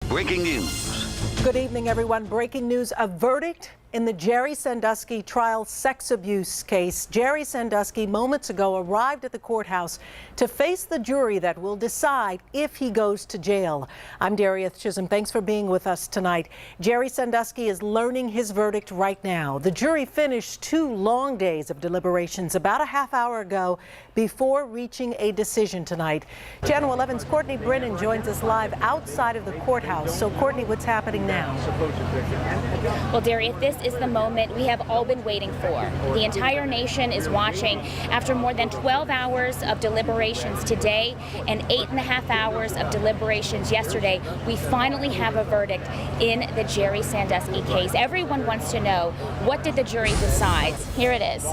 breaking news. Good evening, everyone. Breaking news, a verdict in the Jerry Sandusky trial sex abuse case. Jerry Sandusky moments ago arrived at the courthouse to face the jury that will decide if he goes to jail. I'm Darieth Chisholm. Thanks for being with us tonight. Jerry Sandusky is learning his verdict right now. The jury finished 2 long days of deliberations about a half hour ago before reaching a decision tonight. Channel 11's Courtney Brennan joins us live outside of the courthouse. So, Courtney, what's happening now? Well, Darieth, this is the moment we have all been waiting for. The entire nation is watching. After more than 12 hours of deliberations today and 8.5 hours of deliberations yesterday, we finally have a verdict in the Jerry Sandusky case. Everyone wants to know, what did the jury decide? Here it is.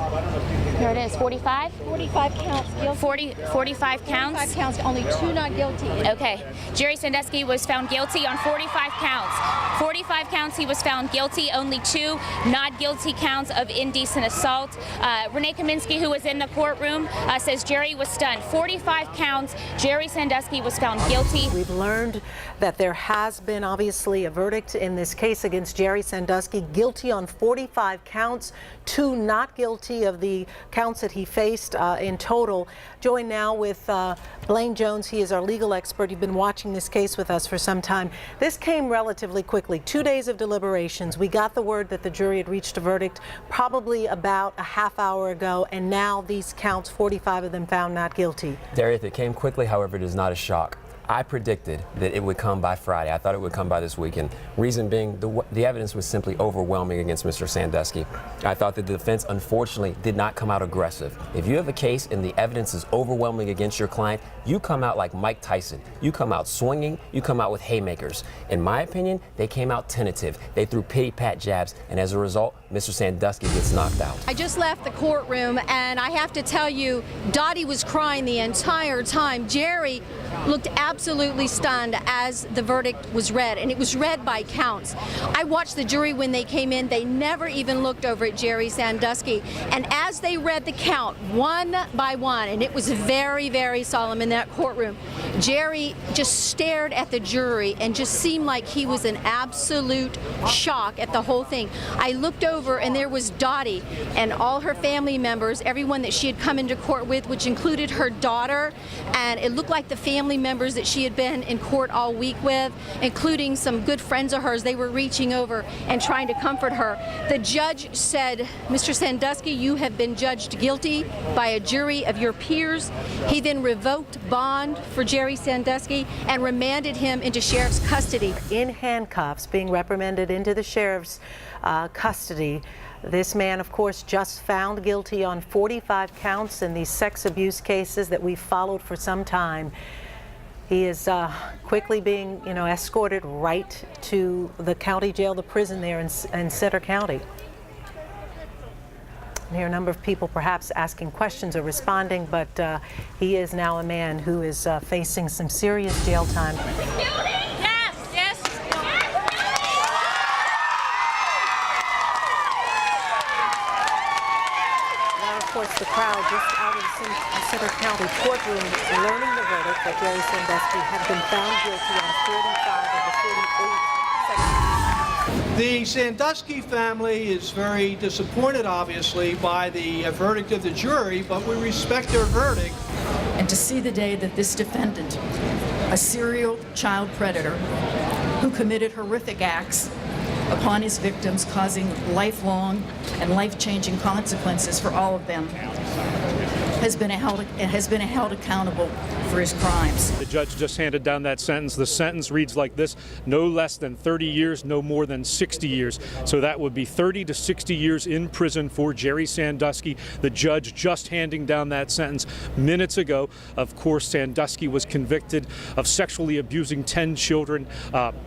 Here it is. 45? 45 counts guilty. 45 counts? 45 counts, only 2 not guilty. Okay. Jerry Sandusky was found guilty on 45 counts. 45 counts he was found guilty, only 2 not guilty counts of indecent assault. Renee Kaminsky, who was in the courtroom, says Jerry was stunned. 45 counts, Jerry Sandusky was found guilty. We've learned that there has been obviously a verdict in this case against Jerry Sandusky, guilty on 45 counts, 2 not guilty of the counts that he faced in total. Joined now with Blaine Jones. He is our legal expert. You've been watching this case with us for some time. This came relatively quickly. 2 days of deliberations. We got the word that the jury had reached a verdict probably about a half hour ago, and now these counts, 45 of them found not guilty. Darieth, it came quickly, however, it is not a shock. I predicted that it would come by Friday. I thought it would come by this weekend. Reason being, the evidence was simply overwhelming against Mr. Sandusky. I thought that the defense, unfortunately, did not come out aggressive. If you have a case and the evidence is overwhelming against your client, you come out like Mike Tyson. You come out swinging, you come out with haymakers. In my opinion, they came out tentative. They threw pity-pat jabs, and as a result, Mr. Sandusky gets knocked out. I just left the courtroom, and I have to tell you, Dottie was crying the entire time. Jerry looked absolutely stunned as the verdict was read, and it was read by counts. I watched the jury when they came in. They never even looked over at Jerry Sandusky, and as they read the count one by one, and it was very, very solemn in that courtroom, Jerry just stared at the jury and just seemed like he was in absolute shock at the whole thing. I looked over, and there was Dottie and all her family members, everyone that she had come into court with, which included her daughter, and it looked like the family members that she had been in court all week with, including some good friends of hers. They were reaching over and trying to comfort her. The judge said, "Mr. Sandusky, you have been judged guilty by a jury of your peers." He then revoked bond for Jerry Sandusky and remanded him into sheriff's custody. In handcuffs, being reprimanded into the sheriff's custody. This man, of course, just found guilty on 45 counts in these sex abuse cases that we've followed for some time. He is quickly being, escorted right to the county jail, the prison there in Center County. And here are a number of people perhaps asking questions or responding, but he is now a man who is facing some serious jail time. Of course, the crowd just out of the Center County courtroom learning the verdict that Jerry Sandusky had been found guilty on 45 of the 48 sex. The Sandusky family is very disappointed, obviously, by the verdict of the jury, but we respect their verdict. And to see the day that this defendant, a serial child predator who committed horrific acts upon his victims, causing lifelong and life-changing consequences for all of them, has been held accountable for his crimes. The judge just handed down that sentence. The sentence reads like this: no less than 30 years, no more than 60 years. So that would be 30 to 60 years in prison for Jerry Sandusky. The judge just handing down that sentence minutes ago. Of course, Sandusky was convicted of sexually abusing 10 children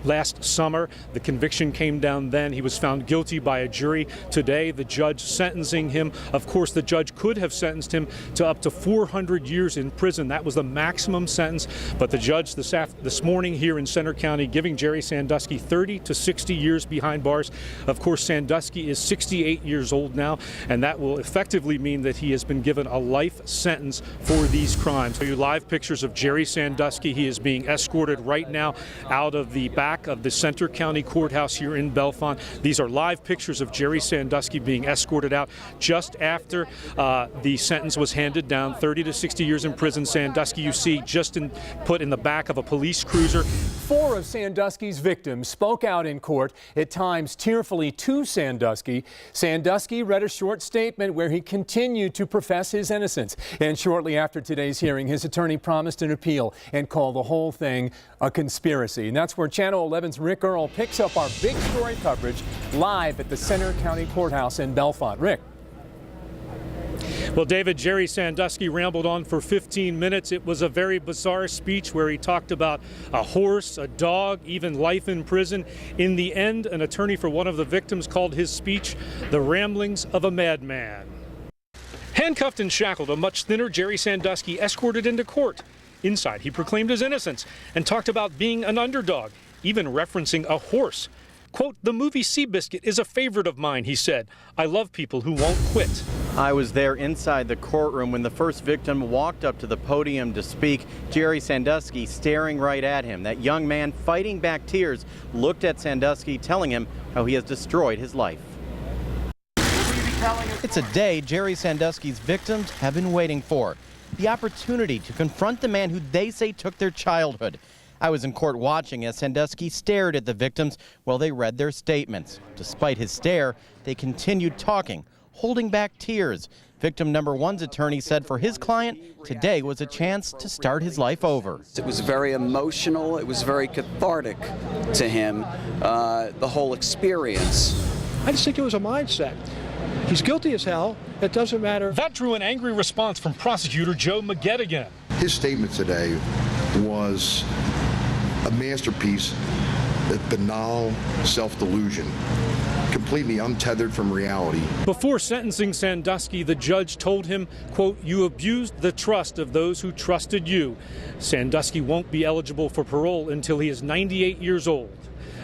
last summer. The conviction came down then. He was found guilty by a jury today. The judge sentencing him. Of course, the judge could have sentenced him to up to 400 years in prison. That was the maximum sentence, but the judge this morning here in Center County giving Jerry Sandusky 30 to 60 years behind bars. Of course, Sandusky is 68 years old now, and that will effectively mean that he has been given a life sentence for these crimes. So you live pictures of Jerry Sandusky. He is being escorted right now out of the back of the Center County Courthouse here in Bellefonte. These are live pictures of Jerry Sandusky being escorted out just after the sentence was handed down, 30 to 60 years in prison. Sandusky, you see, put in the back of a police cruiser. 4 of Sandusky's victims spoke out in court, at times tearfully to Sandusky. Sandusky read a short statement where he continued to profess his innocence. And shortly after today's hearing, his attorney promised an appeal and called the whole thing a conspiracy. And that's where Channel 11's Rick Earl picks up our big story coverage live at the Center County Courthouse in Bellefonte. Rick. Well, David, Jerry Sandusky rambled on for 15 minutes. It was a very bizarre speech where he talked about a horse, a dog, even life in prison. In the end, an attorney for one of the victims called his speech the ramblings of a madman. Handcuffed and shackled, a much thinner Jerry Sandusky escorted into court. Inside, he proclaimed his innocence and talked about being an underdog, even referencing a horse. Quote, "The movie Seabiscuit is a favorite of mine," he said. "I love people who won't quit." I was there inside the courtroom when the first victim walked up to the podium to speak. Jerry Sandusky staring right at him. That young man, fighting back tears, looked at Sandusky, telling him how he has destroyed his life. It's a day Jerry Sandusky's victims have been waiting for. The opportunity to confront the man who they say took their childhood. I was in court watching as Sandusky stared at the victims while they read their statements. Despite his stare, they continued talking, holding back tears. Victim number one's attorney said for his client, today was a chance to start his life over. It was very emotional. It was very cathartic to him, the whole experience. I just think it was a mindset. He's guilty as hell. It doesn't matter. That drew an angry response from prosecutor Joe McGettigan. His statement today was a masterpiece of banal self-delusion, completely untethered from reality. Before sentencing Sandusky, the judge told him, quote, "You abused the trust of those who trusted you." Sandusky won't be eligible for parole until he is 98 years old.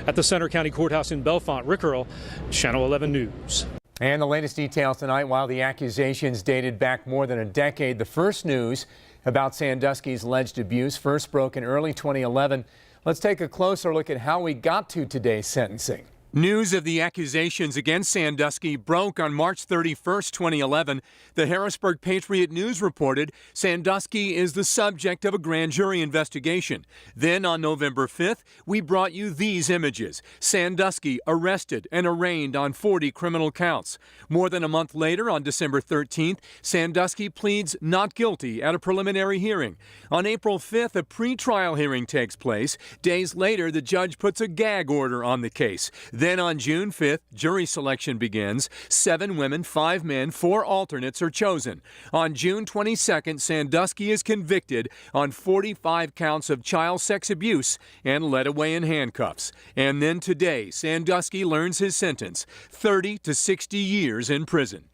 At the Center County Courthouse in Bellefonte, Rick Earl, Channel 11 News. And the latest details tonight, while the accusations dated back more than a decade, the first news about Sandusky's alleged abuse first broke in early 2011. Let's take a closer look at how we got to today's sentencing. News of the accusations against Sandusky broke on March 31st, 2011. The Harrisburg Patriot News reported Sandusky is the subject of a grand jury investigation. Then on November 5th, we brought you these images. Sandusky arrested and arraigned on 40 criminal counts. More than a month later, on December 13th, Sandusky pleads not guilty at a preliminary hearing. On April 5th, a pretrial hearing takes place. Days later, the judge puts a gag order on the case. Then on June 5th, jury selection begins. 7 women, 5 men, 4 alternates are chosen. On June 22nd, Sandusky is convicted on 45 counts of child sex abuse and led away in handcuffs. And then today, Sandusky learns his sentence, 30 to 60 years in prison.